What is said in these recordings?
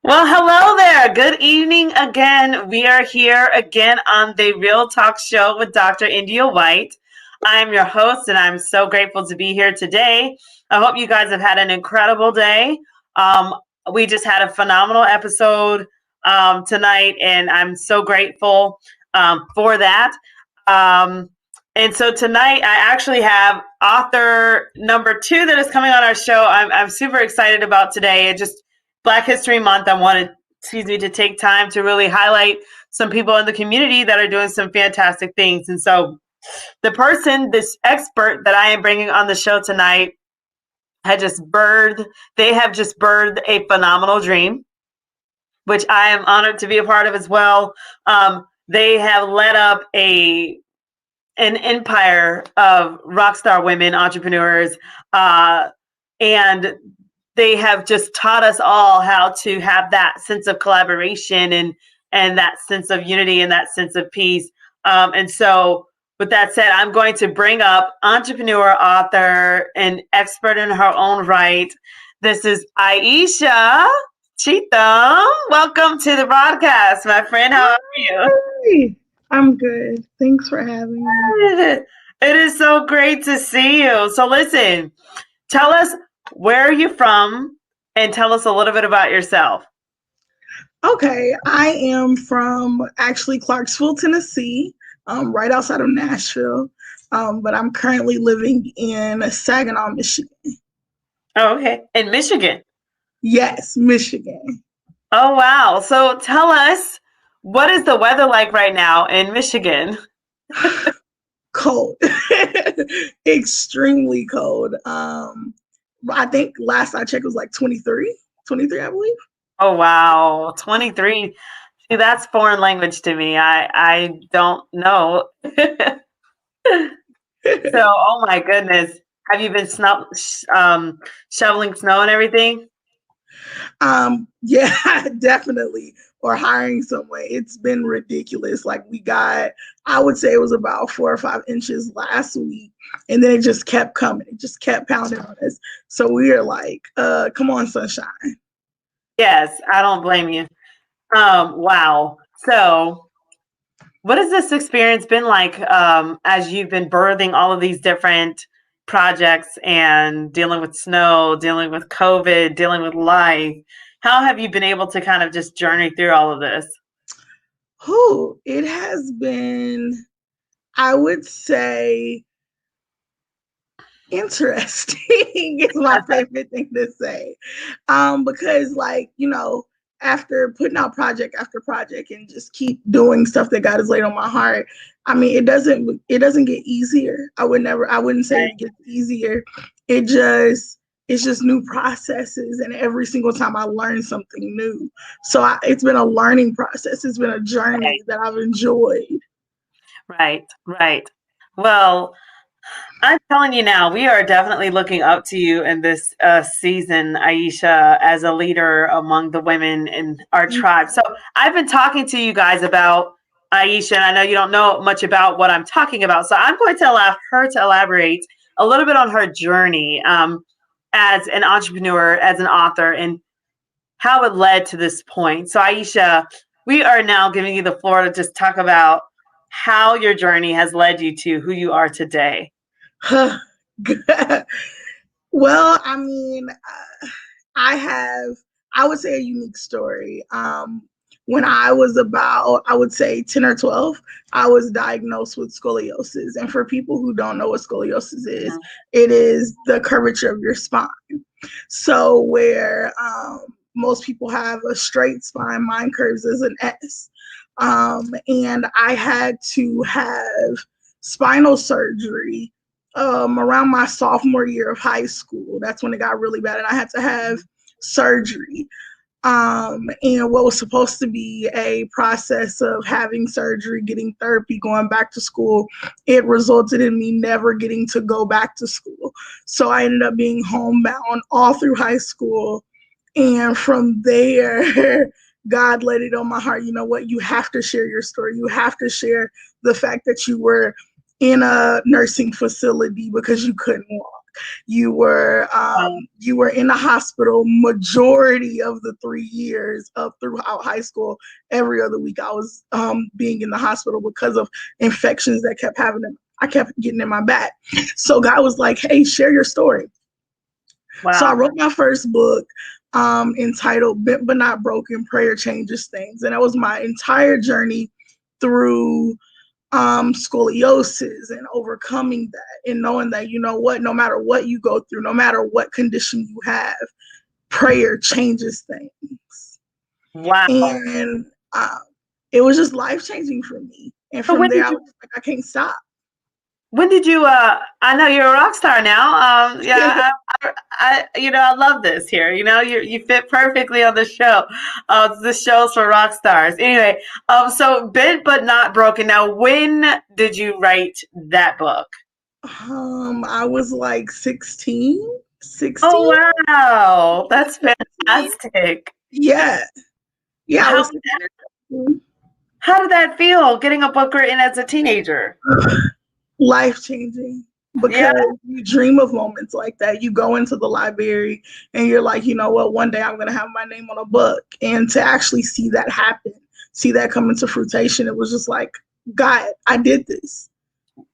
Well, hello there. Good evening again. We are here again on the Real Talk Show with Dr. India White. I'm your host, and I'm so grateful to be here today. I hope you guys have had an incredible day. Um, we just had a phenomenal episode tonight, and I'm so grateful for that. Um, and so tonight, I actually have author number 2 that is coming on our show. I'm super excited about today. It just Black History Month, I wanted, to take time to really highlight some people in the community that are doing some fantastic things. And so this expert that I am bringing on the show tonight they have just birthed a phenomenal dream, which I am honored to be a part of as well. They have led up an empire of rock star women entrepreneurs, and they have just taught us all how to have that sense of collaboration and that sense of unity and that sense of peace. And so, with that said, I'm going to bring up entrepreneur, author, and expert in her own right. This is Jakia Cheetham. Welcome to the broadcast, my friend. How are you? Hey, I'm good. Thanks for having me. It is so great to see you. So, listen, tell us, where are you from, and tell us a little bit about yourself. Okay, I am from actually Clarksville, Tennessee, right outside of Nashville, but I'm currently living in Saginaw, Michigan. Oh, okay. In Michigan. Yes, Michigan. Oh, wow. So tell us, what is the weather like right now in Michigan? Cold, extremely cold. I think last I checked was like 23, I believe. Oh, wow. 23. See, that's foreign language to me. I don't know. So, oh my goodness. Have you been shoveling snow and everything? Yeah, definitely. Or hiring someone. It's been ridiculous. Like I would say it was about 4 or 5 inches last week, and then it just kept coming. It just kept pounding on us. So we are like, come on, sunshine. Yes, I don't blame you. Wow. So, what has this experience been like, as you've been birthing all of these different projects and dealing with snow, dealing with COVID, dealing with life? How have you been able to kind of just journey through all of this? Who it has been, I would say, interesting is my favorite thing to say. Because after putting out project after project and just keep doing stuff that God has laid on my heart, I mean, it doesn't get easier. I wouldn't say it gets easier. It's just new processes, and every single time I learn something new. So it's been a learning process. It's been a journey Right, that I've enjoyed. right, right. Well, I'm telling you now, we are definitely looking up to you in this season, Aisha, as a leader among the women in our tribe. So I've been talking to you guys about Aisha, and I know you don't know much about what I'm talking about. So I'm going to allow her to elaborate a little bit on her journey, as an entrepreneur, as an author, and how it led to this point. So, Aisha, we are now giving you the floor to just talk about how your journey has led you to who you are today. Well, I mean, I would say, a unique story. When I was about, I would say 10 or 12, I was diagnosed with scoliosis. And for people who don't know what scoliosis is, it is the curvature of your spine. So, where most people have a straight spine, mine curves as an S. And I had to have spinal surgery around my sophomore year of high school. That's when it got really bad, and I had to have surgery. And what was supposed to be a process of having surgery, getting therapy, going back to school, it resulted in me never getting to go back to school. So I ended up being homebound all through high school. And from there, God laid it on my heart. You know what? You have to share your story. You have to share the fact that you were in a nursing facility because you couldn't walk. You were in the hospital majority of the 3 years up throughout high school. Every other week I was being in the hospital because of infections that kept happening. I kept getting in my back. So God was like, hey, share your story. Wow. So I wrote my first book entitled Bent But Not Broken, Prayer Changes Things. And that was my entire journey through scoliosis and overcoming that, and knowing that, you know what, no matter what you go through, no matter what condition you have, prayer changes things. Wow. And it was just life-changing for me. And from there, I was like, I can't stop. When did you I know you're a rock star now. Yeah, I love this here. You fit perfectly on the show. The show's for rock stars. Anyway, so Bent But Not Broken. Now, when did you write that book? I was like 16. Oh, wow. That's fantastic. Yeah. Yeah, I was How did that feel, getting a book written as a teenager? life-changing, because you dream of moments like that. You go into the library and you're like, you know what, one day I'm going to have my name on a book. And to actually see that happen, see that come into fruition, it was just like, God, I did this.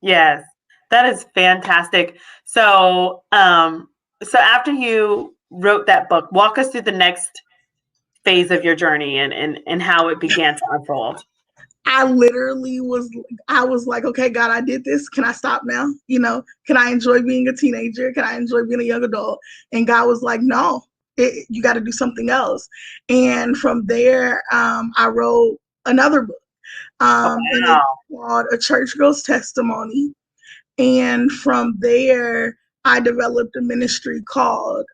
Yes, that is fantastic. So, so after you wrote that book, walk us through the next phase of your journey and how it began to unfold. I was like, okay, God, I did this. Can I stop now? Can I enjoy being a teenager? Can I enjoy being a young adult? And God was like, no, you got to do something else. And from there, I wrote another book. And it's called A Church Girl's Testimony. And from there, I developed a ministry called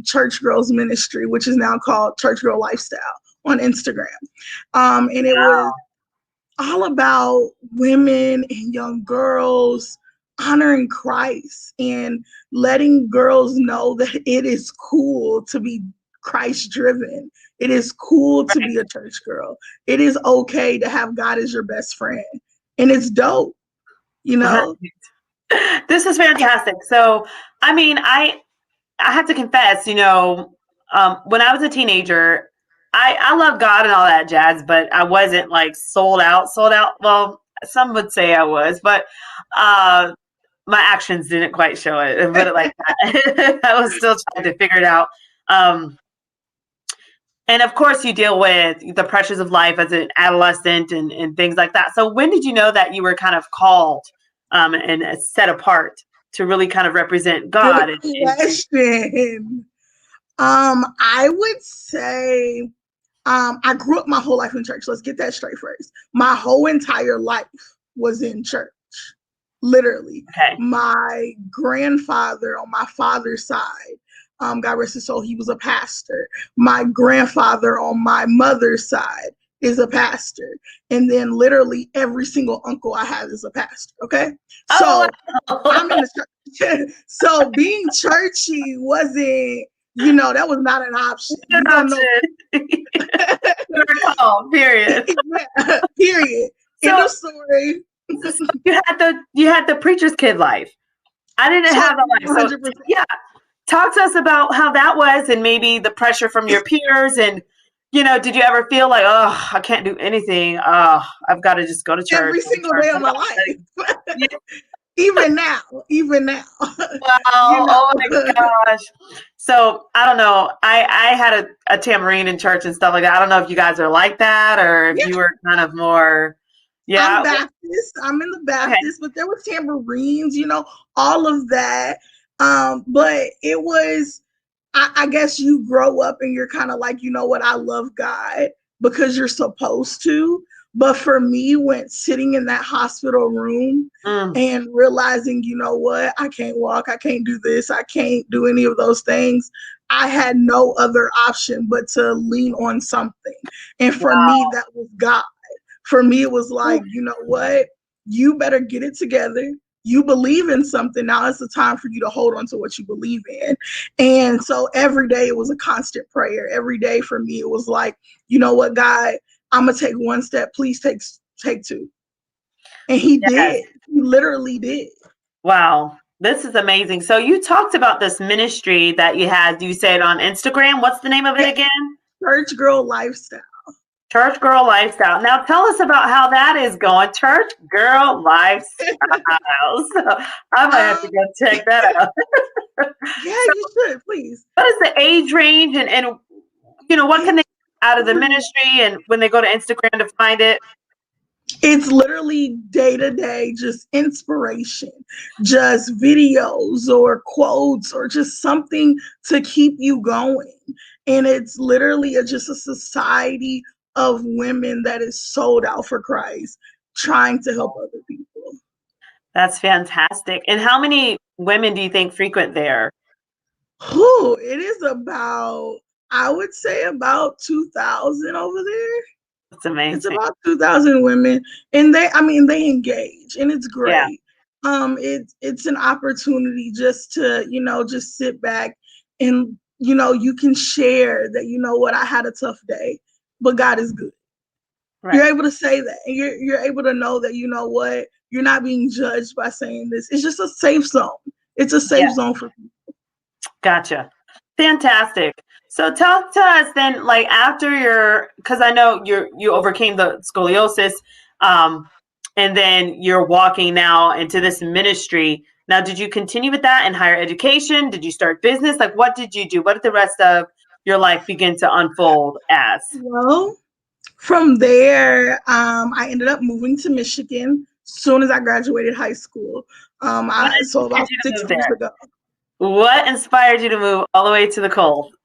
Church Girls Ministry, which is now called Church Girl Lifestyle on Instagram. And it was all about women and young girls honoring Christ and letting girls know that it is cool to be Christ driven. It is cool to be a church girl. It is okay to have God as your best friend. And it's dope, This is fantastic. So, I mean, I have to confess, when I was a teenager, I love God and all that jazz, but I wasn't like sold out. Well, some would say I was, but my actions didn't quite show it. Put it like that. I was still trying to figure it out. And of course, you deal with the pressures of life as an adolescent and things like that. So, when did you know that you were kind of called and set apart to really kind of represent God? Good question. I would say I grew up my whole life in church. Let's get that straight first. My whole entire life was in church. Literally. Okay. My grandfather on my father's side, God rest his soul, he was a pastor. My grandfather on my mother's side is a pastor. And then literally every single uncle I have is a pastor. Okay. So I'm in the church. So being churchy wasn't, that was not an option. You don't know. Period. Period. End of story. You had the preacher's kid life. I didn't have a life. So yeah, talk to us about how that was, and maybe the pressure from your peers, and did you ever feel like, oh, I can't do anything? Oh, I've got to just go to church every single day of my life. Even now. Wow. Oh my gosh. So I don't know. I had a tambourine in church and stuff like that. I don't know if you guys are like that or if you were kind of more. Yeah. I'm Baptist. I'm in the Baptist, but there were tambourines, all of that. But it was, I guess you grow up and you're kind of like, you know what, I love God because you're supposed to. But for me, when sitting in that hospital room and realizing, you know what, I can't walk, I can't do this, I can't do any of those things, I had no other option but to lean on something. And for me, that was God. For me, it was like, you know what, you better get it together. You believe in something. Now it's the time for you to hold on to what you believe in. And so every day it was a constant prayer. Every day for me, it was like, you know what, God, I'm going to take one step. Please take two. And he did. He literally did. Wow. This is amazing. So you talked about this ministry that you had. You said on Instagram. What's the name of it Yeah, again? church girl lifestyle. Church Girl Lifestyle. Now tell us about how that is going. Church Girl Lifestyle. So I might have to Um, go check that out. yeah, So you should please. what is the age range and what can they It's get out of the ministry and when they go to Instagram to find it? it's literally day to day, just inspiration, just videos or quotes or just something to keep you going. And it's literally just a society of women that is sold out for Christ, trying to help other people. That's fantastic. And how many women do you think frequent there? Who it is about, I would say about 2,000 over there. It's It's amazing. about 2,000 women, and I mean, they engage, and it's Yeah, great. It's an opportunity just to, just sit back and, you can share that, what, I had a tough day, but God is good. You're right. able to say that, and you're able to know that, what, you're not being judged by saying this. It's just a safe zone. It's a Yeah, safe zone for people. gotcha. Fantastic. So talk to us then, like after because I know you overcame the scoliosis, um, and then you're walking now into this ministry. Now, did you continue with that in higher education? Did you start business? Like, what did you do? What did the rest of your life begin to unfold as? Well, from there, I ended up moving to Michigan soon as I graduated high school. What So inspired about you to six move years there? ago. What inspired you to move all the way to the cold?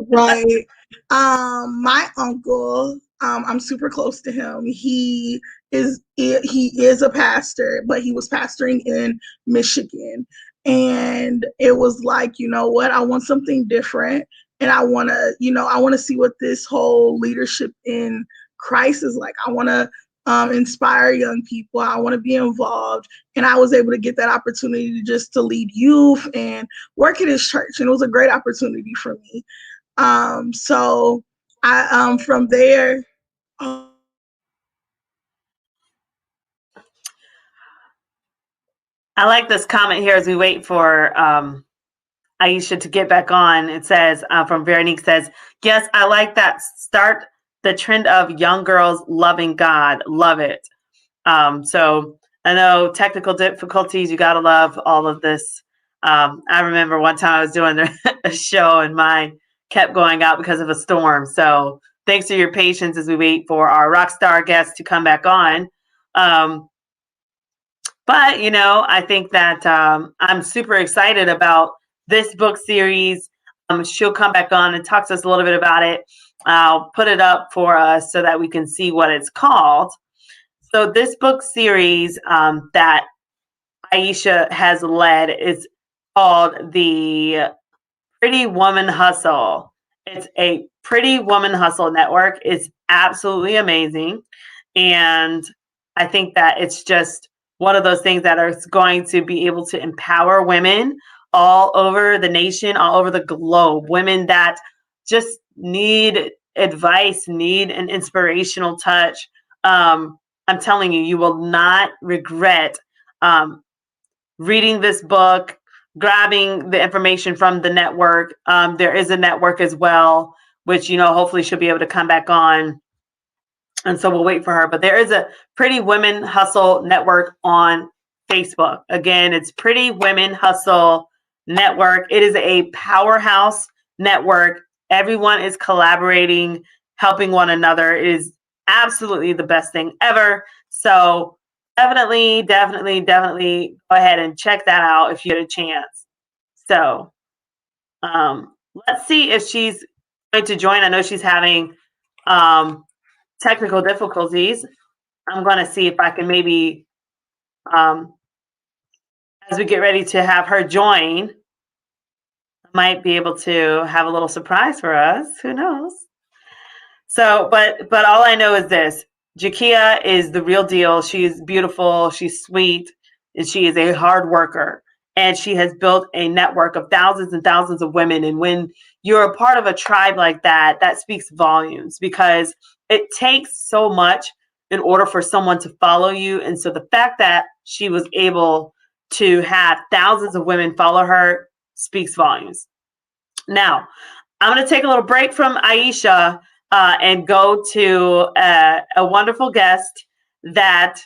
Right. My uncle, I'm super close to him. He is a pastor, but he was pastoring in Michigan. And it was like, you know what, I want something different. And I want to see what this whole leadership in Christ is like. I want to inspire young people. I want to be involved. And I was able to get that opportunity to lead youth and work at his church. And it was a great opportunity for me. So I from there. Oh, I like this comment here as we wait for Aisha to get back on. It says from Veronique says, "Yes, I like that. Start the trend of young girls loving God. Love it." So I know technical difficulties. You gotta love all of this. I remember one time I was doing a show and mine kept going out because of a storm. So thanks to your patience as we wait for our rock star guest to come back on. Um, but I think that I'm super excited about this book series. She'll come back on and talk to us a little bit about it. I'll put it up for us so that we can see what it's called. So this book series that Aisha has led is called the Pretty Woman Hustle. It's a Pretty Woman Hustle network. It's absolutely amazing. And I think that it's just one of those things that are going to be able to empower women all over the nation, all over the globe, women that just need advice, need an inspirational touch. I'm telling you, you will not regret um, reading this book, grabbing the information from the network. There is a network as well, which, hopefully she'll be able to come back on. And so we'll wait for her. But there is a Pretty Women Hustle network on Facebook. Again, it's Pretty Women Hustle Network. It is a powerhouse network. Everyone is collaborating, helping one another. It is absolutely the best thing ever. So definitely, definitely, definitely go ahead and check that out if you get a chance. So let's see if she's going to join. I know she's having technical difficulties. I'm going to see if I can maybe, um, as we get ready to have her join, I might be able to have a little surprise for us. Who knows? So, but all I know is this: Jakia is the real deal. She is beautiful. She's sweet, and she is a hard worker. And she has built a network of thousands and thousands of women. And when you're a part of a tribe like that, that speaks volumes because it takes so much in order for someone to follow you. And so the fact that she was able to have thousands of women follow her speaks volumes. Now, I'm going to take a little break from Aisha and go to a wonderful guest that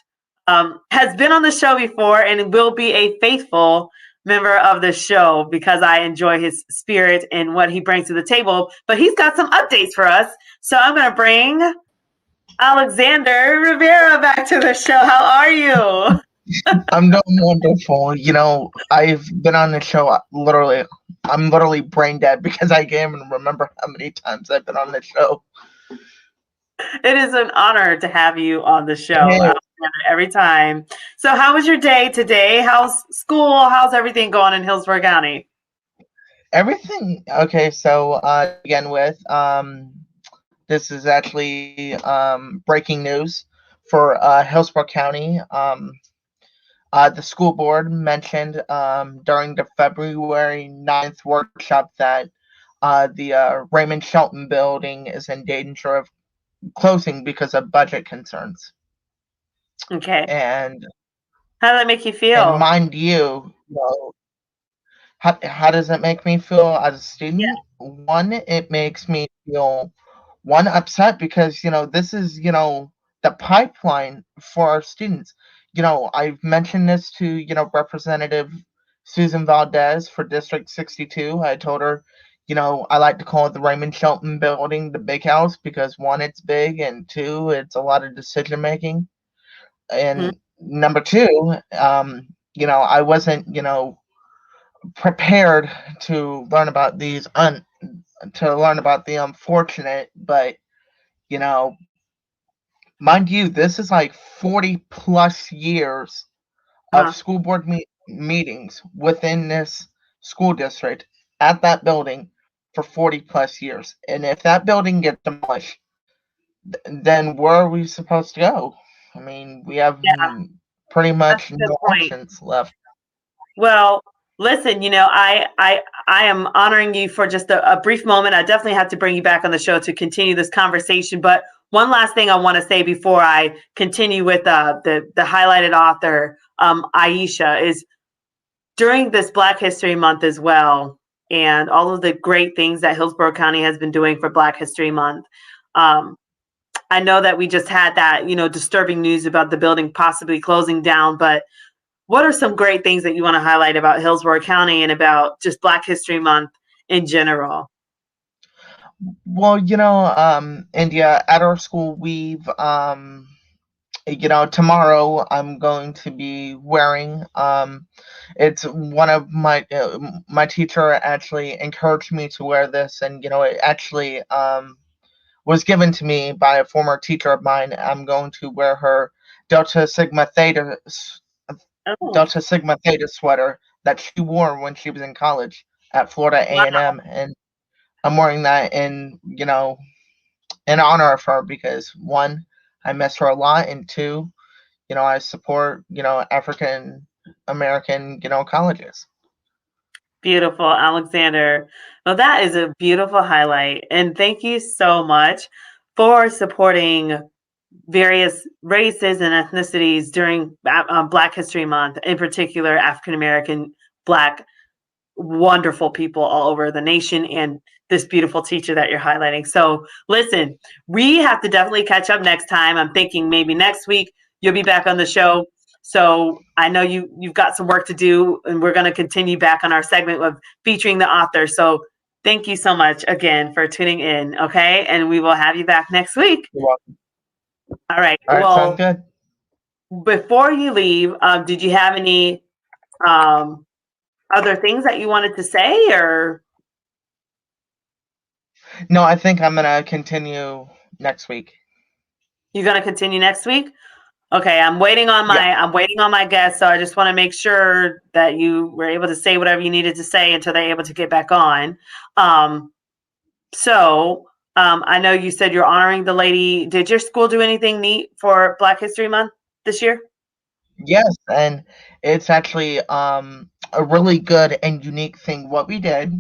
has been on the show before and will be a faithful member of the show because I enjoy his spirit and what he brings to the table. But he's got some updates for us. So I'm going to bring Alexander Rivera back to the show. How are you? I'm doing wonderful. I've been on the show I'm literally brain dead because I can't even remember how many times I've been on the show. It is an honor to have you on the show Hey, every time. So, how was your day today? How's school? How's everything going in Hillsborough County? everything okay, so to begin with, this is actually breaking news for Hillsborough County. The school board mentioned during the February 9th workshop that the Raymond Shelton building is in danger of closing because of budget concerns. Okay. And How did that make you and feel? mind you, how does it make me feel as a Yeah. student? One, it makes me feel one upset because this is the pipeline for our students. I've mentioned this to Representative Susan Valdez for District 62. I told her, I like to call it the Raymond Shelton building the big house because one, it's big, and two, it's a lot of decision making. Mhm. And number two, I wasn't prepared to learn about to learn about the unfortunate, but you know mind you, this is like 40 plus years of Uh-huh. school board meetings within this school district at that building for 40 plus years, and if that building gets demolished, then where are we supposed to go? I mean, we have Yeah, pretty that's much a good no point. options left. Well, listen, I am honoring you for just a brief moment. I definitely have to bring you back on the show to continue this conversation. But one last thing I want to say before I continue with the highlighted author, Aisha, is during this Black History Month as well, and all of the great things that Hillsborough County has been doing for Black History Month. Um, I know that we just had that, disturbing news about the building possibly closing down, but what are some great things that you want to highlight about Hillsborough County and about just Black History Month in general? Well, India, at our school, we've tomorrow I'm going to be wearing it's one of my teacher actually encouraged me to wear this, and it actually was given to me by a former teacher of mine. I'm going to wear her delta sigma theta Oh, delta sigma theta sweater that she wore when she was in college at Florida A&M, wow. and I'm wearing that in honor of her because one, I miss her a lot, and two, I support, African American, colleges. Beautiful, Alexander. Well, that is a beautiful highlight. And thank you so much for supporting various races and ethnicities during Black History Month, in particular, African American, Black, wonderful people all over the nation, and this beautiful teacher that you're highlighting. So, listen, we have to definitely catch up next time. I'm thinking maybe next week you'll be back on the show. So I know you've got some work to do, and we're going to continue back on our segment of featuring the author. So thank you so much again for tuning in. Okay, and we will have you back next week. You're welcome. All right. All right, sounds Well, good. before you leave, did you have any um, other things that you wanted to say, or No, I think I'm gonna continue next week. you going to continue next week? Okay, Yeah. I'm waiting on my guest, so I just want to make sure that you were able to say whatever you needed to say until they're able to get back on. Um, I know you said you're honoring the lady. Did your school do anything neat for Black History Month this year? Yes, and it's actually a really good and unique thing. What we did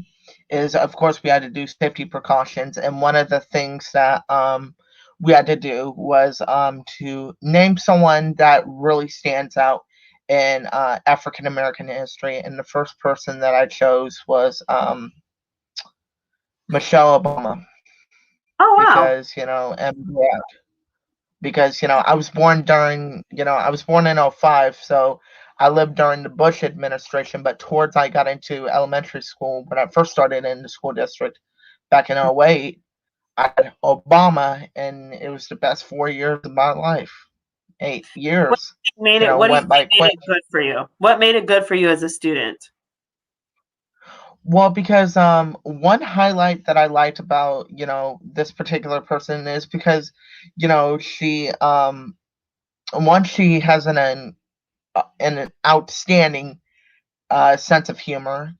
is, of course, we had to do safety precautions, and one of the things that we had to do was to name someone that really stands out in African American history, and the first person that I chose was Michelle Obama, Oh, wow. because because I was born during I was born in '05, so I lived during the Bush administration, but towards I got into elementary school, when I first started in the school district back in '08, I had Obama, and it was the best 4 years of my life. 8 years, What do you went by think made quick. it good for you? What made it good for you as a student? Well, because one highlight that I liked about this particular person is because she one, she has an outstanding sense of humor.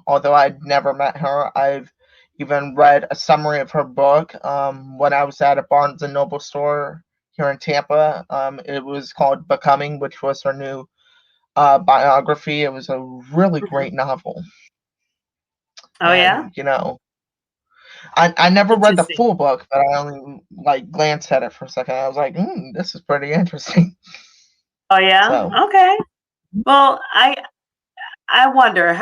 Although I'd never met her, I've even read a summary of her book when I was at a Barnes and Noble store here in Tampa. It was called Becoming, which was her new biography. It was a really Mhm. great novel, Oh, yeah? and I never read the Interesting. full book, but I only like glanced at it for a second. I was like, this is pretty interesting. Oh, yeah? So Okay. Well, I wonder,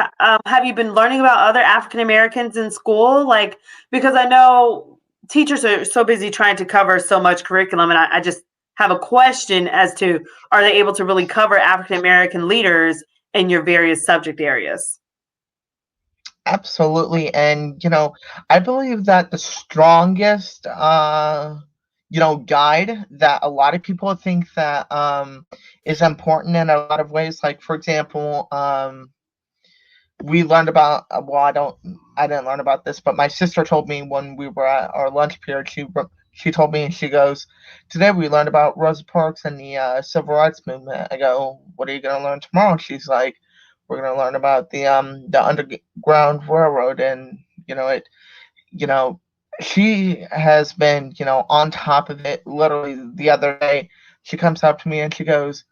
have you been learning about other African Americans in school? Like, because I know teachers are so busy trying to cover so much curriculum, and I just have a question as to, are they able to really cover African American leaders in your various subject areas? absolutely, and I believe that the strongest guide that a lot of people think that is important in a lot of ways, like for example, we learned about well, I didn't learn about this, but my sister told me when we were at our lunch period. She told me, and she goes, today we learned about Rosa Parks and the civil rights movement. I go, what are you going to learn tomorrow? She's like, we're going to learn about the Underground Railroad. And it you know she has been on top of it. Literally the other day, she comes up to me and she goes,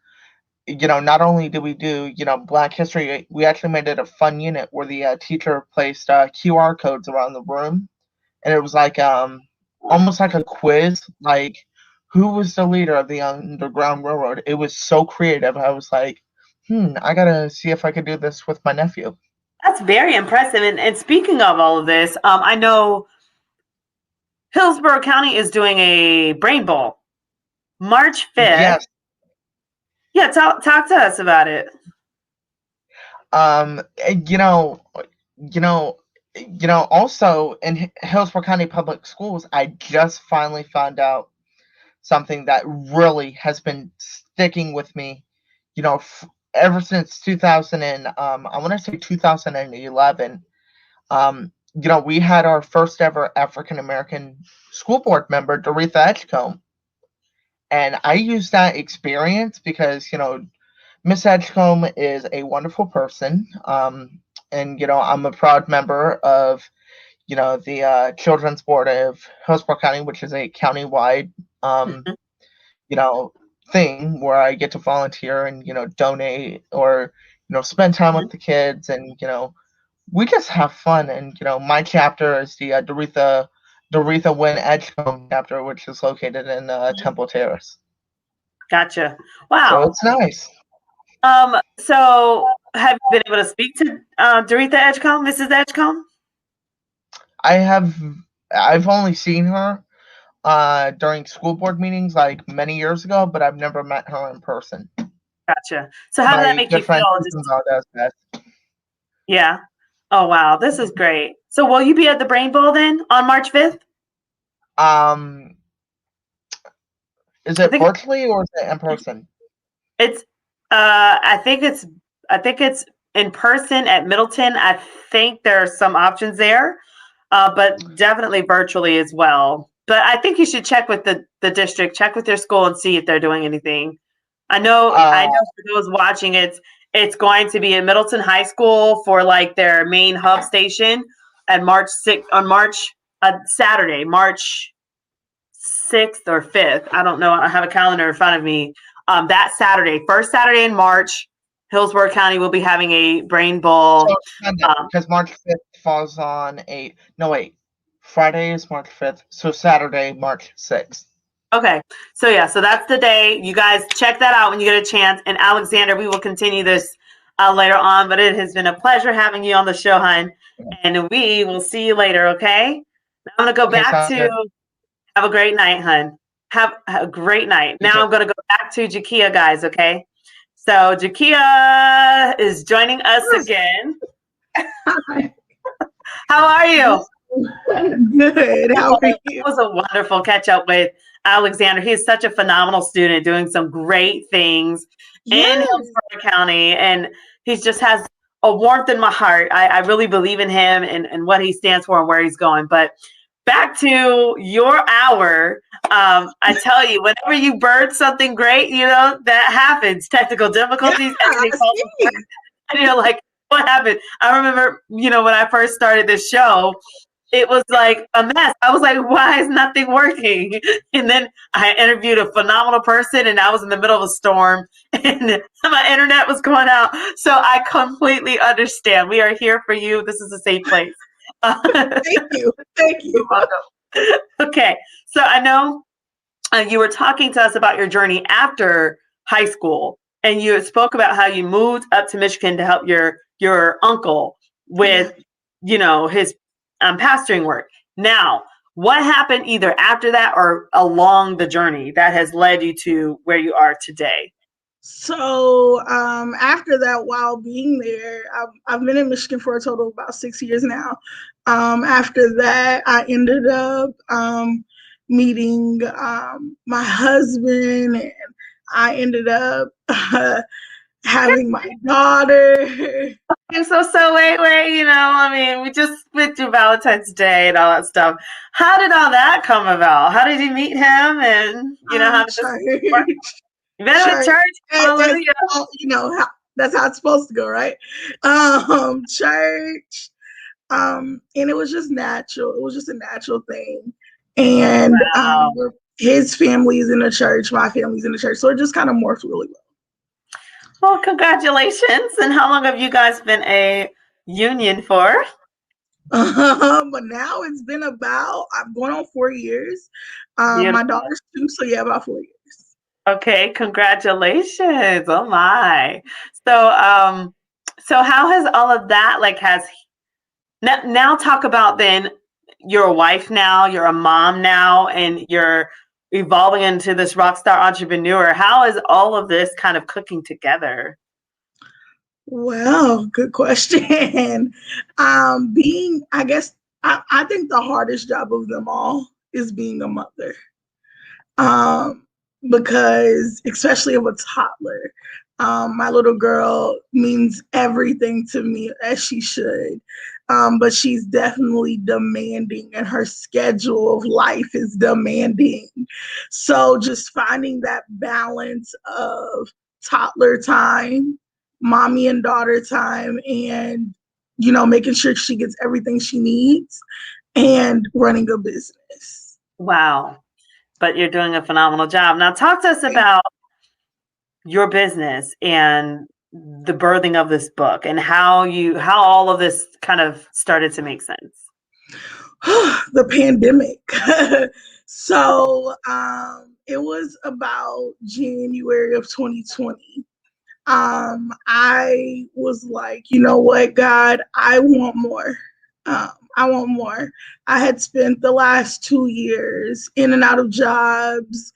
not only did we do, Black History, we actually made it a fun unit where the teacher placed QR codes around the room, and it was like almost like a quiz, like who was the leader of the Underground Railroad. It was so creative. I was like, I gotta see if I could do this with my nephew. That's very impressive. And speaking of all of this, I know Hillsborough County is doing a Brain Bowl March 5th. Yes. Yeah, talk to us about it. Um, you know, you know, also in Hillsborough County Public Schools, I just finally found out something that really has been sticking with me, ever since 2000 and I want to say 2011. We had our first ever African American school board member, Doretha Edgecombe, and I used that experience because Miss Edgecombe is a wonderful person, and I'm a proud member of the Children's Board of Hillsborough County, which is a county-wide Mhm, you know, thing where I get to volunteer and, donate or, spend time with mhm, the kids, and, we just have fun. And, my chapter is the Doretha Wynn Edgecombe chapter, which is located in mhm. Temple Terrace. Gotcha. So Wow. it's nice. So have you been able to speak to Doretha Edgecombe, Mrs. Edgecombe? I have, I've only seen her during school board meetings like many years ago, but I've never met her in person. Gotcha. So how did that My make you good friend feel? Susan Just Valdez does. yeah. Oh wow, this is great. So will you be at the Brain Bowl then on March 5th? Um, is I it think virtually or is it in person? it's I think it's in person at Middleton. I think there are some options there, but definitely virtually as well. But I think you should check with the district, check with your school, and see if they're doing anything. I Uh, know for those watching, it's going to be at Middleton High School for like their main hub station at March 6th on March Saturday, March 6th or 5th. I don't know. I have a calendar in front of me. That Saturday, first Saturday in March, Hillsborough County will be having a Brain so Bowl. Sunday, because March 5th falls on a no wait. Friday is March 5th, so Saturday, March 6th. Okay. So yeah, so that's the day. You guys check that out when you get a chance. And Alexander, we will continue this later on, but it has been a pleasure having you on the show, hon. And we will see you later, okay? Now I'm going to go Okay, back sounds to good. have a great night, hun. Have a great night. You Now too. I'm going to go back to Jakia, guys, okay? So Jakia is joining us again. Hi. How are you? Good. How are That you? was a wonderful catch up with Alexander. He is such a phenomenal student doing some great things in Yes. Hillsborough County. And he just has a warmth in my heart. I really believe in him and what he stands for and where he's going. But back to your hour. I tell you, whenever you bird something great, that happens. Technical Yeah, difficulties, I everything falls apart. see. And you're like, what happened? I remember, when I first started this show, it was like a mess. I was like, why is nothing working? And then I interviewed a phenomenal person, and I was in the middle of a storm, and my internet was going out. So I completely understand. We are here for you. This is a safe place. Thank you. Thank You're you. welcome. Okay. So I know you were talking to us about your journey after high school, and you spoke about how you moved up to Michigan to help your uncle with, Yeah. his pastoring work. Now, what happened either after that or along the journey that has led you to where you are today? So after that, while being there, I've been in Michigan for a total of about 6 years now. After that, I ended up meeting my husband, and I ended up having my daughter. So wait, I mean, we just went through Valentine's Day and all that stuff. How did all that come about? How did you meet him? And, how did this work? Church, You met him at church, church? as Hallelujah. that's how it's supposed to go, right? Church, and it was just natural. It was just a natural thing, and Wow. his family's in the church, my family's in the church, so it just kind of morphed really well. Well, congratulations. And how long have you guys been a union for? But now it's been I'm going on 4 years. My Beautiful. daughter's 2, so yeah, about 4 years. Okay, congratulations. Oh my. So so how has all of that has now talk about then you're a wife now, you're a mom now, and you're evolving into this rock star entrepreneur. How is all of this kind of cooking together? Well, good question. I guess I think the hardest job of them all is being a mother. Um, because especially of a toddler, my little girl means everything to me as she should. But she's definitely demanding, and her schedule of life is demanding. So just finding that balance of toddler time, mommy and daughter time, and making sure she gets everything she needs, and running a business. Wow. But you're doing a phenomenal job. Now talk to us about your business and the birthing of this book and how all of this kind of started to make sense. The pandemic. So it was about January of 2020. I was like, you know what, God, I want more. I want more. I had spent the last 2 years in and out of jobs,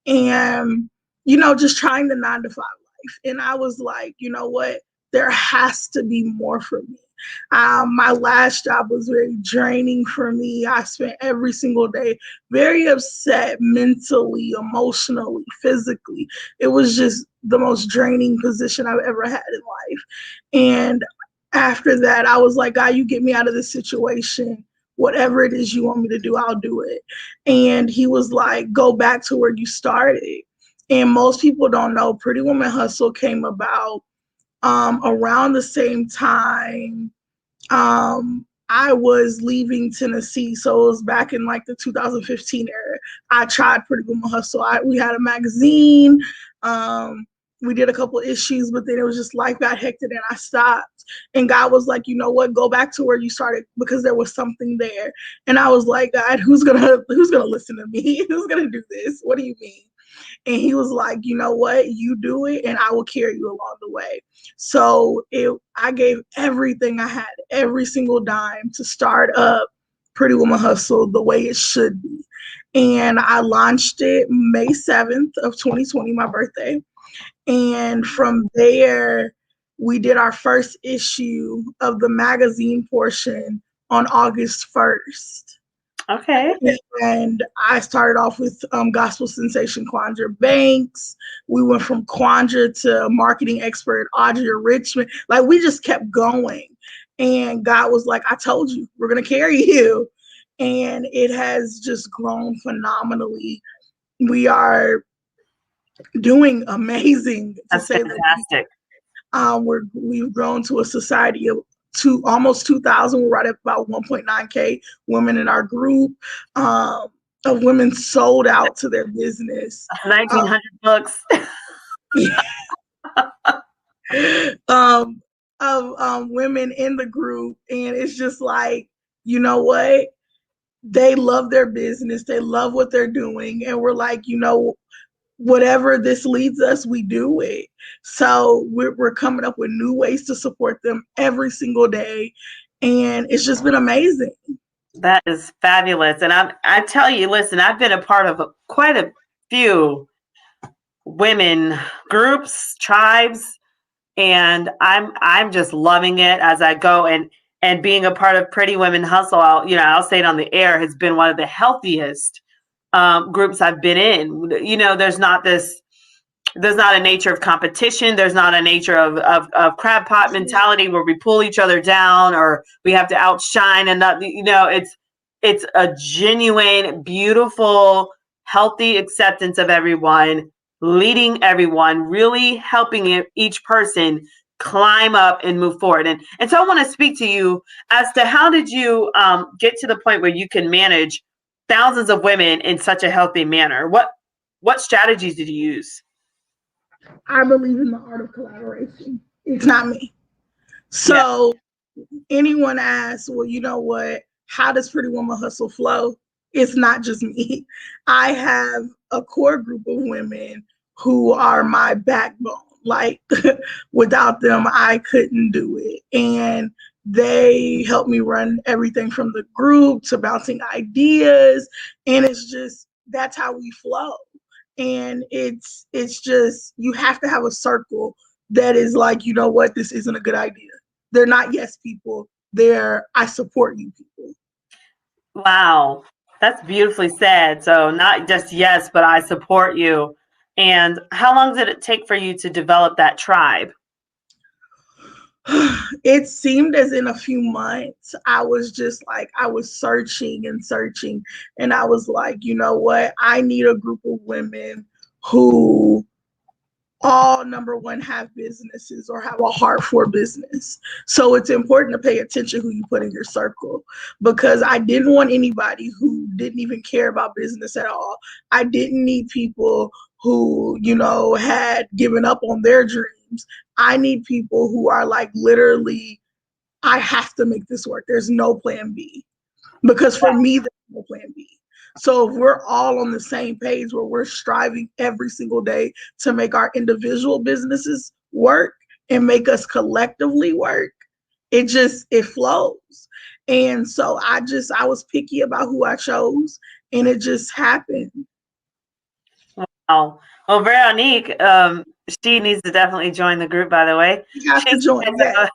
and just trying the 9 to 5 life. And I was like, you know what? There has to be more for me. My last job was very draining for me. I spent every single day very upset mentally, emotionally, physically. It was just the most draining position I've ever had in life. And after that, I was like, God, you get me out of this situation. Whatever it is you want me to do, I'll do it. And he was like, go back to where you started. And most people don't know Pretty Woman Hustle came about around the same time I was leaving Tennessee. So it was back in like the 2015 era. I tried Pretty Woman Hustle. We had a magazine. Um, we did a couple issues, but then it was just life got hectic and I stopped. And God was like, you know what, go back to where you started because there was something there. And I was like, God, who's gonna listen to me? Who's gonna do this? What do you mean? And he was like, you know what, you do it and I will carry you along the way. So I gave everything I had, every single dime to start up Pretty Woman Hustle the way it should be. And I launched it May 7th of 2020, my birthday. And from there, we did our first issue of the magazine portion on August 1st. Okay. And I started off with gospel sensation Quandra Banks. We went from Quandra to marketing expert Audrey Richmond. Like, we just kept going. And God was like, I told you, we're going to carry you. And it has just grown phenomenally. We are doing amazing, to That's say the least. fantastic. We've grown to a society of almost 2,000. We're right at about 1.9K women in our group. Of women sold out to their business. 1,900 books. Of women in the group, and it's just like, you know what? They love their business. They love what they're doing, and we're like, you know, whatever this leads us, we do it. So we're coming up with new ways to support them every single day, and it's just been amazing. That is fabulous. And I tell you, listen, I've been a part of quite a few women groups, tribes, and I'm just loving it as I go. And being a part of Pretty Women Hustle, I'll say it on the air, has been one of the healthiest groups I've been in. There's not a nature of competition. There's not a nature of crab pot mentality where we pull each other down or we have to outshine and not, it's a genuine, beautiful, healthy acceptance of everyone, leading everyone, really helping each person climb up and move forward. And so I want to speak to you as to how did you get to the point where you can manage thousands of women in such a healthy manner? What strategies did you use? I believe in the art of collaboration. It's not me. So anyone asks, well, you know what? How does Pretty Woman Hustle flow? It's not just me. I have a core group of women who are my backbone. Like, without them, I couldn't do it. And they help me run everything from the group to bouncing ideas. And it's just, that's how we flow. And it's just, you have to have a circle that is like, you know what, this isn't a good idea. They're not yes people. They're I support you people. Wow, that's beautifully said. So not just yes, but I support you. And how long did it take for you to develop that tribe? It seemed as in a few months. I was just like, I was searching and searching. And I was like, you know what? I need a group of women who all, number one, have businesses or have a heart for business. So it's important to pay attention who you put in your circle, because I didn't want anybody who didn't even care about business at all. I didn't need people who, had given up on their dreams. I need people who are like, literally, I have to make this work. There's no plan B. Because for me, there's no plan B. So if we're all on the same page where we're striving every single day to make our individual businesses work and make us collectively work, it flows. And so I was picky about who I chose, and it just happened. Wow. Well, Veronique, she needs to definitely join the group, by the way. You have to join, yes.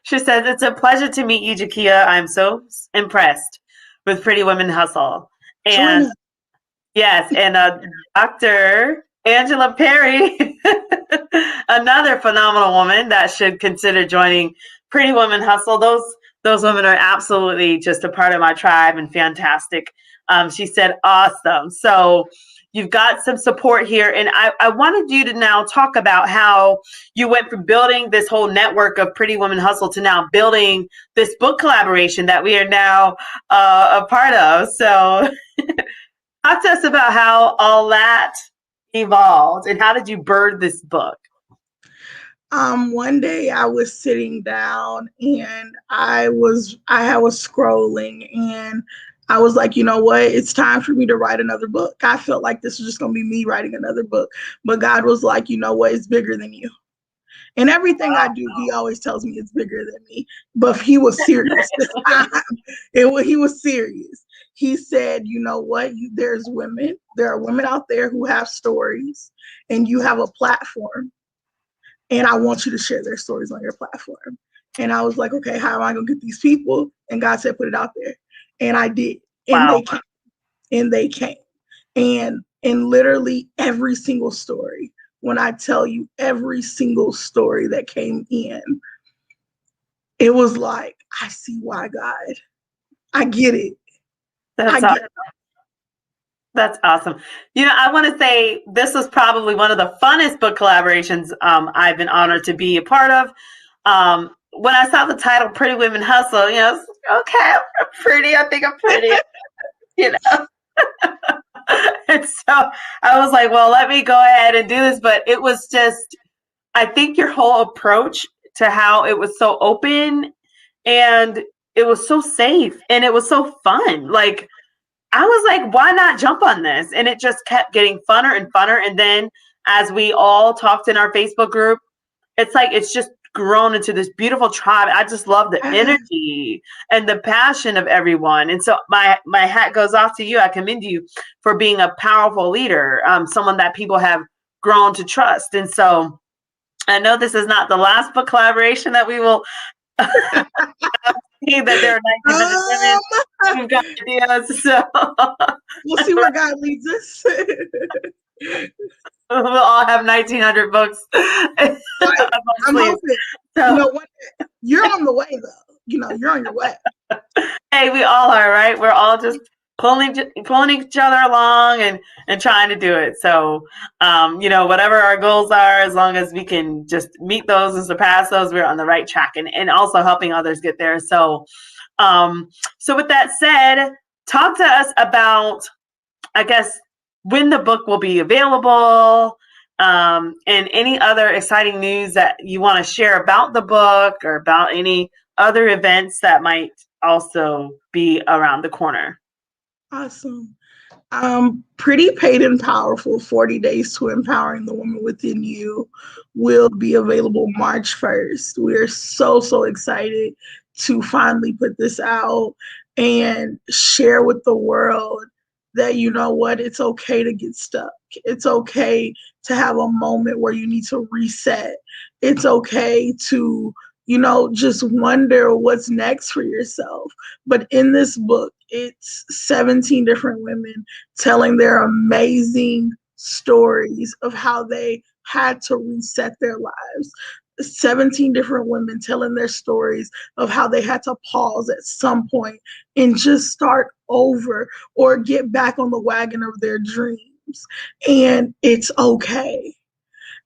She says, it's a pleasure to meet you, Jakia. I'm so impressed with Pretty Women Hustle. And yes, and Dr. Angela Perry, another phenomenal woman that should consider joining Pretty Women Hustle. Those women are absolutely just a part of my tribe and fantastic. She said, awesome. So you've got some support here. And I wanted you to now talk about how you went from building this whole network of Pretty Women Hustle to now building this book collaboration that we are now a part of. So talk to us about how all that, evolved, and how did you bird this book? One day I was sitting down and I was scrolling and I was like, you know what? It's time for me to write another book. I felt like this was just gonna be me writing another book. But God was like, you know what? It's bigger than you. And everything I do, he always tells me it's bigger than me. But he was serious this time. He was serious. He said, you know what? There are women out there who have stories, and you have a platform, and I want you to share their stories on your platform. And I was like, okay, how am I gonna get these people? And God said, put it out there. And I did. And Wow. they came. And they came. And literally every single story, when I tell you every single story that came in, it was like, I see why, God. I get it. I That's get it. That's awesome. I want to say this was probably one of the funnest book collaborations I've been honored to be a part of. When I saw the title "Pretty Women Hustle," I was like, okay, I'm pretty. I think I'm pretty. you know. And so I was like, well, let me go ahead and do this. But it was just, I think your whole approach to how it was so open and it was so safe and it was so fun. Like, I was like, why not jump on this? And it just kept getting funner and funner. And then as we all talked in our Facebook group, it's like it's just grown into this beautiful tribe. I just love the energy and the passion of everyone. And so my hat goes off to you. I commend you for being a powerful leader, someone that people have grown to trust. And so I know this is not the last book collaboration that we will see, that there are 1900 women who've got ideas. So We'll see where God leads us. we'll all have 1900 books. I'm hoping. So, You're on the way, though. You're on your way. hey, we all are, right? We're all just pulling each other along and trying to do it. So, whatever our goals are, as long as we can just meet those and surpass those, we're on the right track, and also helping others get there. So, so with that said, talk to us about, I guess, when the book will be available, and any other exciting news that you want to share about the book or about any other events that might also be around the corner. Awesome. Pretty Paid and Powerful 40 Days to Empowering the Woman Within You will be available March 1st. We're so excited to finally put this out and share with the world that, you know what, it's okay to get stuck. It's okay to have a moment where you need to reset. It's okay to, just wonder what's next for yourself. But in this book, it's 17 different women telling their amazing stories of how they had to reset their lives. 17 different women telling their stories of how they had to pause at some point and just start over or get back on the wagon of their dreams. And it's okay.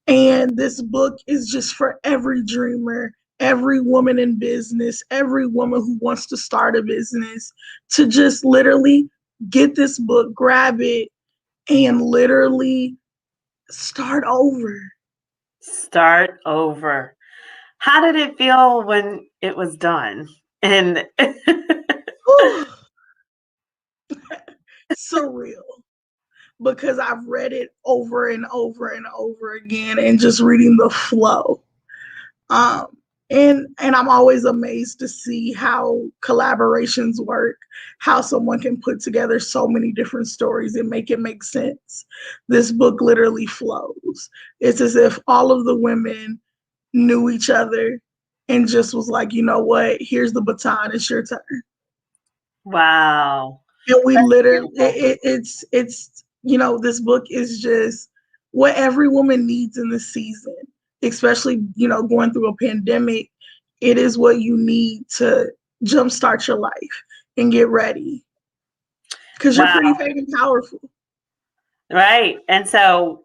And this book is just for every dreamer, every woman in business, every woman who wants to start a business, to just literally get this book, grab it, and literally start over. Start over. How did it feel when it was done? And Surreal. Because I've read it over and over and over again and just reading the flow. Um, and I'm always amazed to see how collaborations work, how someone can put together so many different stories and make it make sense. This book literally flows. It's as if all of the women knew each other and just was like, you know what, here's the baton, it's your turn. wow. And we literally, it's this book is just what every woman needs in this season, especially, going through a pandemic. It is what you need to jumpstart your life and get ready. Because you're pretty paid and powerful. Right. And so,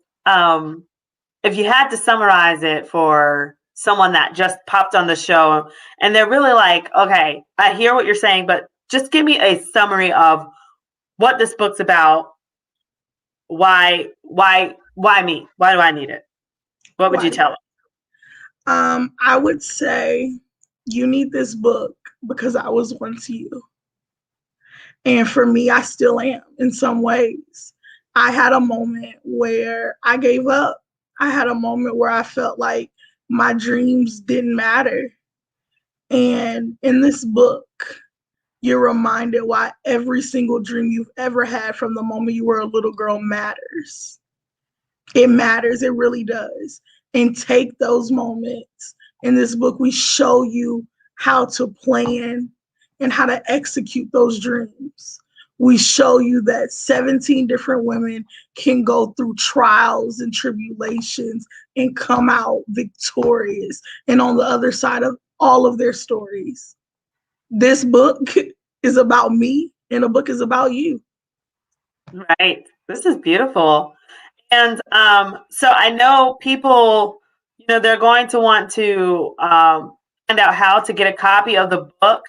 if you had to summarize it for someone that just popped on the show and they're really like, okay, I hear what you're saying, but just give me a summary of what this book's about, why why me? Why do I need it? What would you tell them? I would say you need this book because I was once you. And for me, I still am in some ways. I had a moment where I gave up. I had a moment where I felt like my dreams didn't matter. And in this book, you're reminded why every single dream you've ever had from the moment you were a little girl matters. It matters, it really does. And take those moments. In this book, we show you how to plan and how to execute those dreams. We show you that 17 different women can go through trials and tribulations and come out victorious and on the other side of all of their stories. This book is about me, and a book is about you. Right. This is beautiful. And so I know people, they're going to want to find out how to get a copy of the book.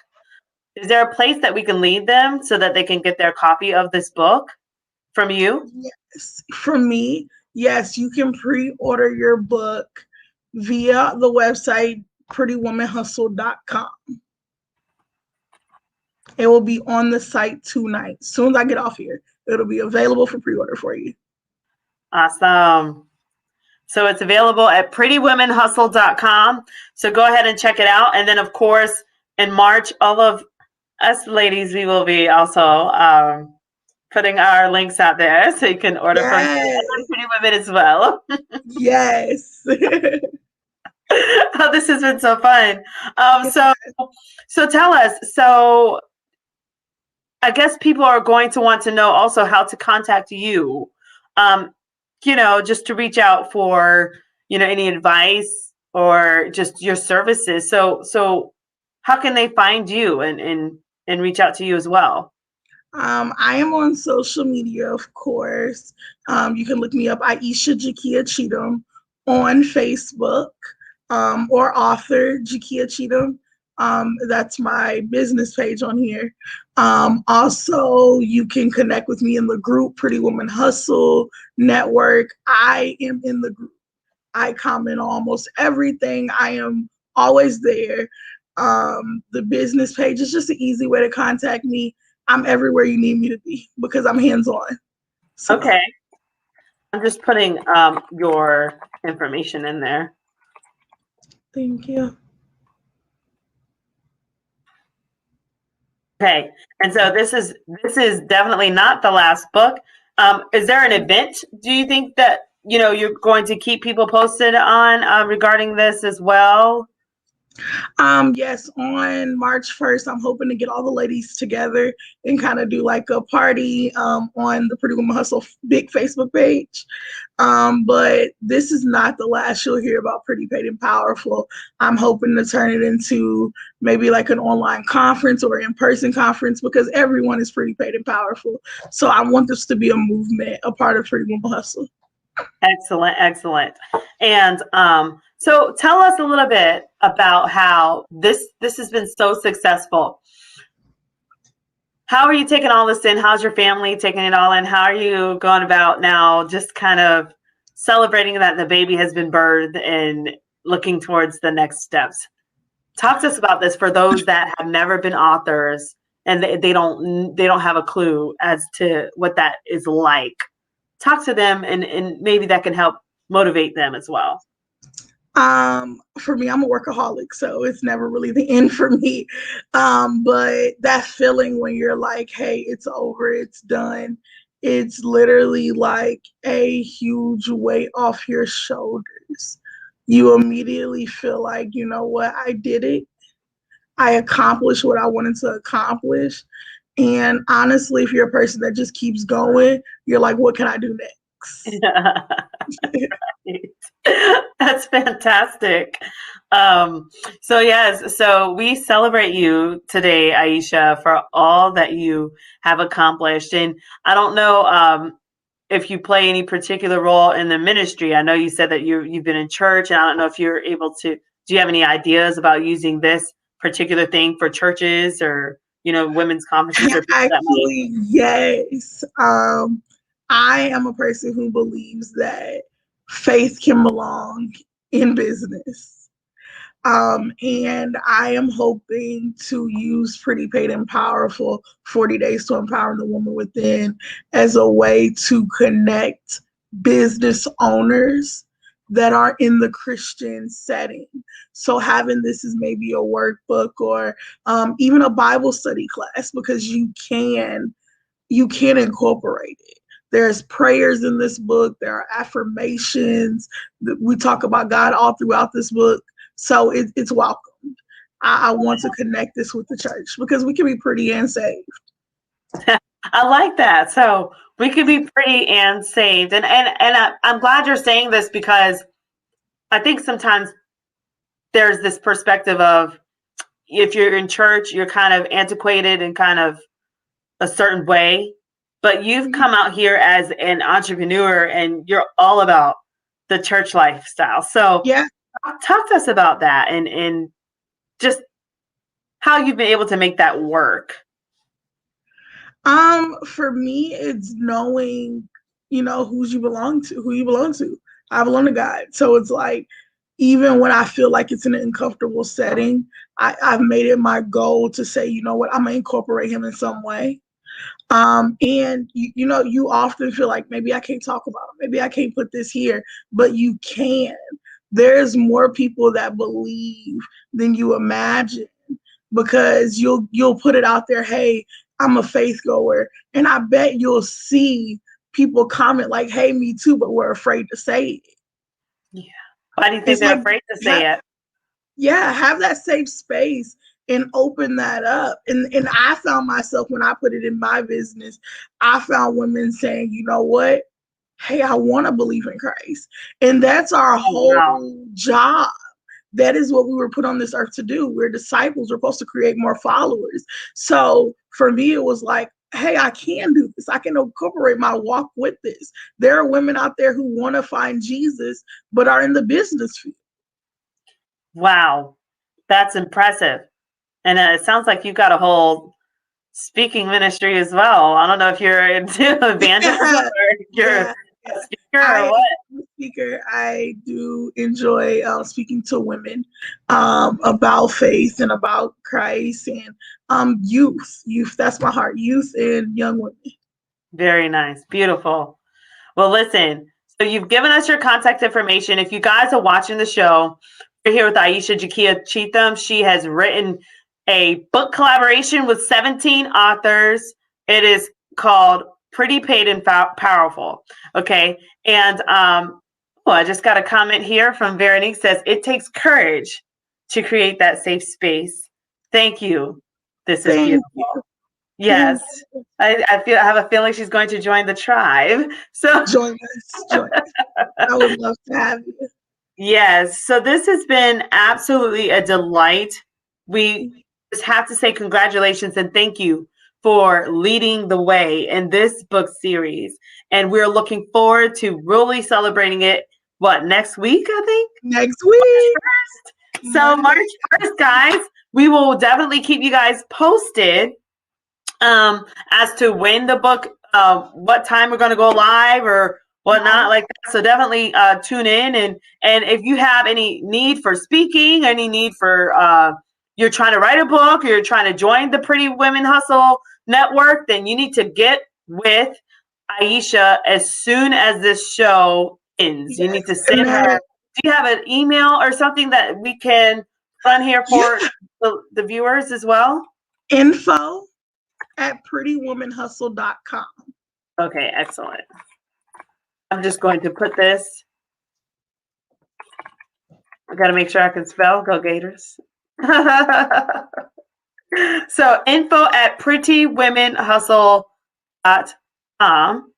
Is there a place that we can lead them so that they can get their copy of this book from you? Yes, from me. Yes, you can pre-order your book via the website prettywomanhustle.com. It will be on the site tonight. As soon as I get off here, it'll be available for pre-order for you. Awesome. So it's available at prettywomenhustle.com. So go ahead and check it out. And then, of course, in March, all of us ladies, we will be also putting our links out there so you can order from Pretty Women as well. Yes. Oh, this has been so fun. So tell us. So I guess people are going to want to know also how to contact you. Just to reach out for any advice or just your services. So how can they find you and reach out to you as well? I am on social media, of course. You can look me up, Jakia Cheetham, on Facebook, or author Jakia Cheetham. That's my business page on here. Also, you can connect with me in the group Pretty Woman Hustle Network. I am in the group. I comment on almost everything. I am always there. The business page is just an easy way to contact me. I'm everywhere you need me to be because I'm hands-on. So. Okay. I'm just putting your information in there. Thank you. Okay. And so this is definitely not the last book. Is there an event, do you think, that you're going to keep people posted on regarding this as well? Yes, on March 1st, I'm hoping to get all the ladies together and kind of do like a party on the Pretty Woman Hustle big Facebook page. But this is not the last you'll hear about Pretty Paid and Powerful. I'm hoping to turn it into maybe like an online conference or in-person conference because everyone is pretty paid and powerful. So I want this to be a movement, a part of Pretty Woman Hustle. Excellent, excellent. And so tell us a little bit about how this has been so successful. How are you taking all this in? How's your family taking it all in? How are you going about now just kind of celebrating that the baby has been birthed and looking towards the next steps? Talk to us about this for those that have never been authors and they don't have a clue as to what that is like. Talk to them and maybe that can help motivate them as well. For me, I'm a workaholic, so it's never really the end for me. But that feeling when you're like, hey, it's over, it's done, it's literally like a huge weight off your shoulders. You immediately feel like, you know what, I did it. I accomplished what I wanted to accomplish. And honestly, if you're a person that just keeps going, you're like, what can I do next? That's fantastic. So yes, so we celebrate you today, Aisha, for all that you have accomplished. And I don't know if you play any particular role in the ministry. I know you said that you've been in church, and I don't know if you're able to. Do you have any ideas about using this particular thing for churches or women's conferences or actually, yes. I am a person who believes that faith can belong in business. And I am hoping to use Pretty Paid and Powerful 40 Days to Empower the Woman Within as a way to connect business owners that are in the Christian setting. So having this as maybe a workbook or even a Bible study class, because you can incorporate it. There's prayers in this book. There are affirmations. We talk about God all throughout this book. So it's welcomed. I want to connect this with the church because we can be pretty and saved. I like that. So we could be pretty and saved. And I'm glad you're saying this because I think sometimes there's this perspective of if you're in church, you're kind of antiquated and kind of a certain way. But you've come out here as an entrepreneur and you're all about the church lifestyle. So Yeah. talk to us about that and just how you've been able to make that work. For me, it's knowing, who you belong to. I belong to God. So it's like, even when I feel like it's in an uncomfortable setting, I've made it my goal to say, you know what, I'm gonna incorporate him in some way. And you often feel like maybe I can't talk about it, maybe I can't put this here, but you can. There's more people that believe than you imagine because you'll put it out there, hey, I'm a faith goer, and I bet you'll see people comment like, hey, me too, but we're afraid to say it. Yeah. Why do you think It's they're like, afraid to say it? yeah, have that safe space and open that up. And I found myself when I put it in my business, I found women saying, you know what? Hey, I want to believe in Christ. And that's our Wow. whole job. That is what we were put on this earth to do. We're disciples. We're supposed to create more followers. So for me, it was like, hey, I can do this. I can incorporate my walk with this. There are women out there who want to find Jesus, but are in the business field. Wow. That's impressive. And it sounds like you've got a whole speaking ministry as well. I don't know if you're into evangelism or you're Yeah, a yeah. speaker or I what. am a speaker. I do enjoy speaking to women about faith and about Christ and youth. Youth, that's my heart. Youth and young women. Very nice. Beautiful. Well, listen, so you've given us your contact information. If you guys are watching the show, we're here with Jakia Cheetham. She has written a book collaboration with 17 authors. It is called Pretty Paid and Powerful. Okay. And I just got a comment here from Veronique says, it takes courage to create that safe space. Thank you. This is Thank beautiful. you. Yes. I have a feeling she's going to join the tribe. So Join us. Join us. I would love to have you. yes. So this has been absolutely a delight. We just have to say congratulations and thank you for leading the way in this book series. And we're looking forward to really celebrating it. What, next week, I think? Next week. So Monday. March 1st, guys, we will definitely keep you guys posted as to when the book, what time we're going to go live or whatnot like that. So definitely tune in and if you have any need for speaking, any need for you're trying to write a book, or you're trying to join the Pretty Women Hustle Network, then you need to get with Aisha as soon as this show ends. You need to send her. Do you have an email or something that we can run here for the viewers as well? info@prettywomanhustle.com. Okay, excellent. I'm just going to put this. I got to make sure I can spell. Go Gators. So info@prettywomenhustle.com.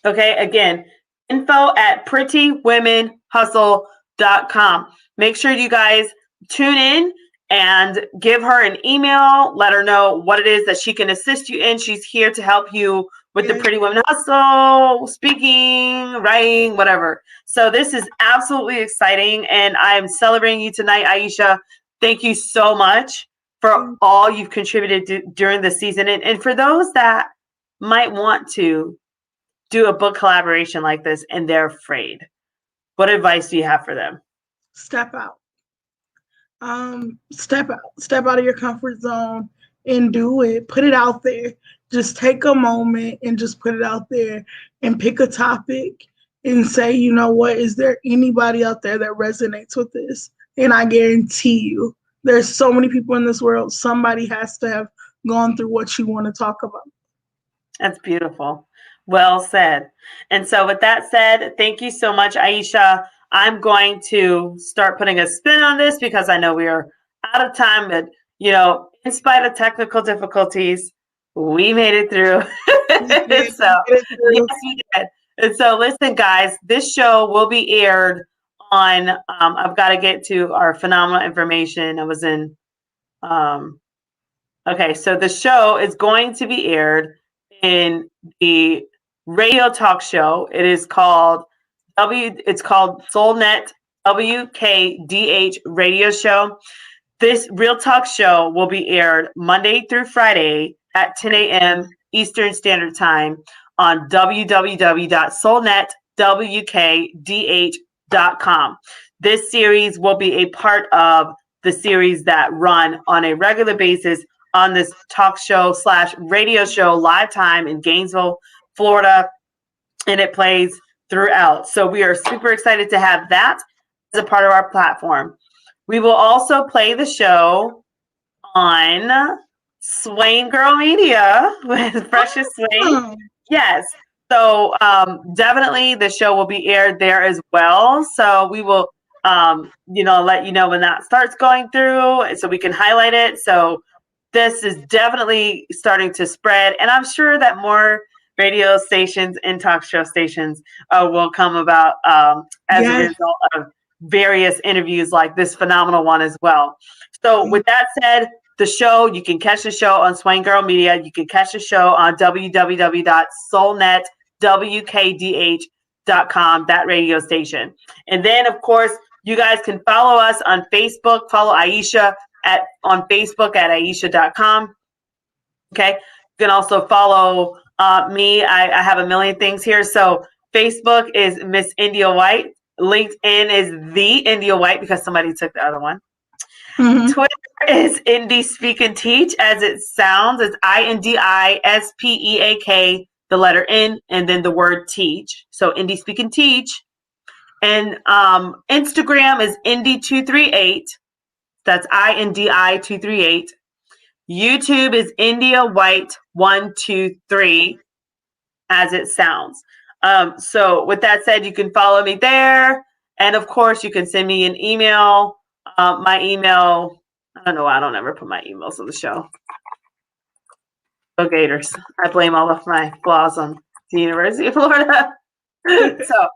Okay, again, info@prettywomenhustle.com. Make sure you guys tune in and give her an email. Let her know what it is that she can assist you in. She's here to help you with the Pretty Women Hustle, speaking, writing, whatever. So this is absolutely exciting, and I'm celebrating you tonight, Aisha. Thank you so much for all you've contributed during the season. And for those that might want to do a book collaboration like this and they're afraid? What advice do you have for them? Step out. Step out of your comfort zone and do it. Put it out there. Just take a moment and just put it out there and pick a topic and say, you know what, is there anybody out there that resonates with this? And I guarantee you, there's so many people in this world. Somebody has to have gone through what you want to talk about. That's beautiful. Well said. And so with that said, thank you so much, Aisha. I'm going to start putting a spin on this because I know we are out of time, but in spite of technical difficulties, we made it through. So yes, we did. And so listen, guys, this show will be aired on I've got to get to our phenomenal information. I was in okay, so the show is going to be aired in the radio talk show. It's called SoulNet WKDH radio show. This Real Talk show will be aired Monday through Friday at 10 a.m. Eastern Standard Time on www.soulnetwkdh.com. This series will be a part of the series that run on a regular basis on this talk show / radio show live time in Gainesville, Florida, and it plays throughout. So we are super excited to have that as a part of our platform. We will also play the show on Swain Girl Media with Precious Swain. Yes. So definitely the show will be aired there as well. So we will, let you know when that starts going through so we can highlight it. So this is definitely starting to spread. And I'm sure that more radio stations and talk show stations will come about as a result of various interviews like this phenomenal one as well. So with that said, the show, you can catch the show on Swain Girl Media. You can catch the show on www.soulnetwkdh.com, that radio station. And then, of course, you guys can follow us on Facebook. Follow Aisha on Facebook at aisha.com. Okay. You can also follow me. I have a million things here. So Facebook is Miss India White. LinkedIn is The India White because somebody took the other one. Mm-hmm. Twitter is Indie Speak and Teach, as it sounds. It's INDISPEAK, the letter N, and then the word teach. So Indie Speak and Teach. And Instagram is Indie238. That's INDI238. YouTube is India White 123, as it sounds. So with that said, you can follow me there. And of course, you can send me an email. My email, I don't ever put my emails on the show. Go Gators. I blame all of my flaws on the University of Florida. So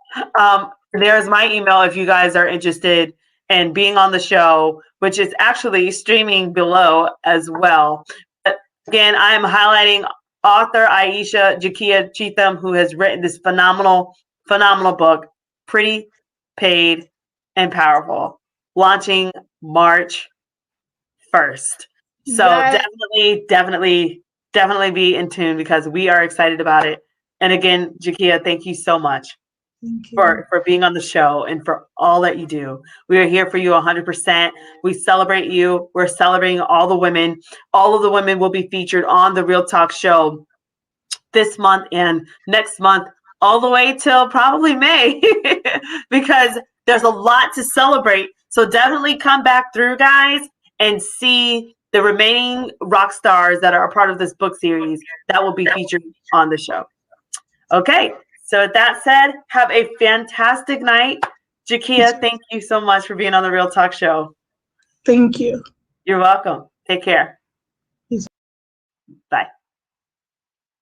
there's my email if you guys are interested in being on the show, which is actually streaming below as well. But again, I am highlighting author Jakia Cheetham, who has written this phenomenal book, Pretty, Paid, and Powerful, launching March 1st. So definitely be in tune because we are excited about it. And again, Jakia, thank you so much for being on the show and for all that you do. We are here for you 100%. We celebrate you. We're celebrating all the women. All of the women will be featured on the Real Talk show this month and next month, all the way till probably May, because there's a lot to celebrate. So definitely come back through, guys, and see the remaining rock stars that are a part of this book series that will be featured on the show. Okay. So with that said, have a fantastic night. Jakia, thank you so much for being on the Real Talk show. Thank you. You're welcome. Take care.